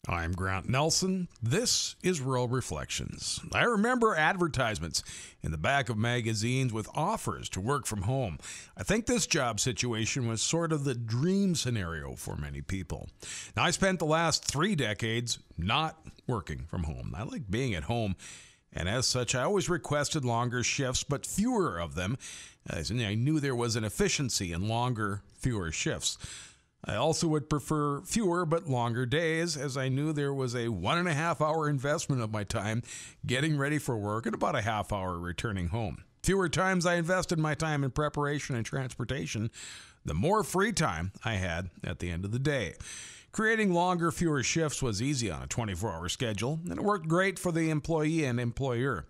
I'm Grant Nelson. This is Rural Reflections. I remember advertisements in the back of magazines with offers to work from home. I think this job situation was sort of the dream scenario for many people. Now, I spent the last 3 decades not working from home. I like being at home, and as such, I always requested longer shifts, but fewer of them, as I knew there was an efficiency in longer, fewer shifts. I also would prefer fewer but longer days, as I knew there was a 1.5 hour investment of my time getting ready for work and about a half hour returning home. Fewer times I invested my time in preparation and transportation, the more free time I had at the end of the day. Creating longer, fewer shifts was easy on a 24-hour schedule, and it worked great for the employee and employer.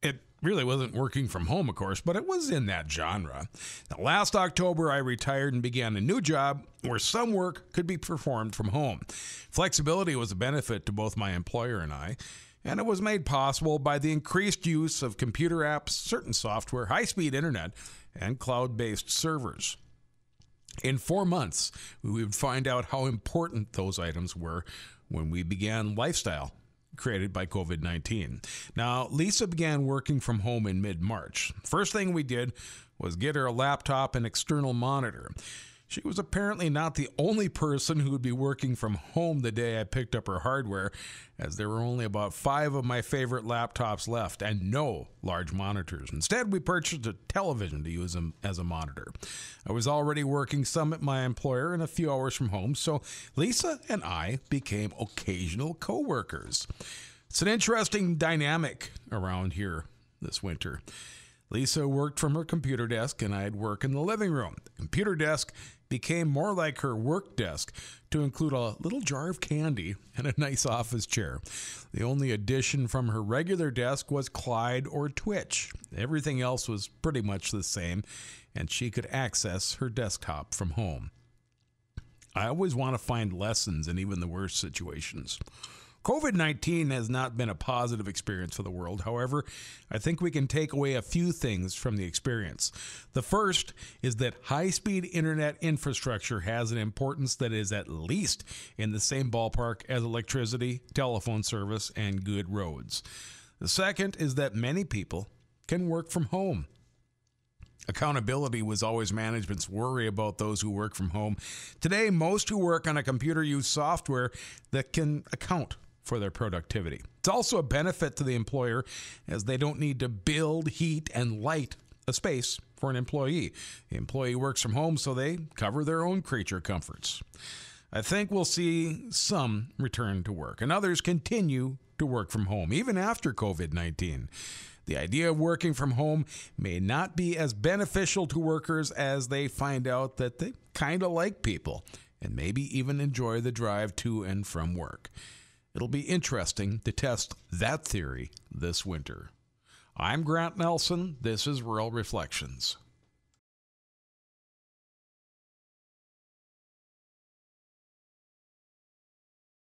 It really wasn't working from home, of course, but it was in that genre. Now, last October, I retired and began a new job where some work could be performed from home. Flexibility was a benefit to both my employer and I, and it was made possible by the increased use of computer apps, certain software, high-speed internet, and cloud-based servers. In 4 months, we would find out how important those items were when we began Lifestyle, created by COVID-19. Now, Lisa began working from home in mid-March. First thing we did was get her a laptop and external monitor. She was apparently not the only person who would be working from home the day I picked up her hardware, as there were only about 5 of my favorite laptops left and no large monitors. Instead, we purchased a television to use as a monitor. I was already working some at my employer and a few hours from home, so Lisa and I became occasional co-workers. It's an interesting dynamic around here this winter. Lisa worked from her computer desk and I'd work in the living room. The computer desk became more like her work desk, to include a little jar of candy and a nice office chair. The only addition from her regular desk was Clyde or Twitch. Everything else was pretty much the same, and she could access her desktop from home. I always want to find lessons in even the worst situations. COVID-19 has not been a positive experience for the world. However, I think we can take away a few things from the experience. The first is that high-speed internet infrastructure has an importance that is at least in the same ballpark as electricity, telephone service, and good roads. The second is that many people can work from home. Accountability was always management's worry about those who work from home. Today, most who work on a computer use software that can account for their productivity. It's also a benefit to the employer, as they don't need to build, heat, and light a space for an employee. The employee works from home, so they cover their own creature comforts. I think we'll see some return to work, and others continue to work from home, even after COVID-19. The idea of working from home may not be as beneficial to workers as they find out that they kind of like people and maybe even enjoy the drive to and from work. It'll be interesting to test that theory this winter. I'm Grant Nelson. This is Rural Reflections.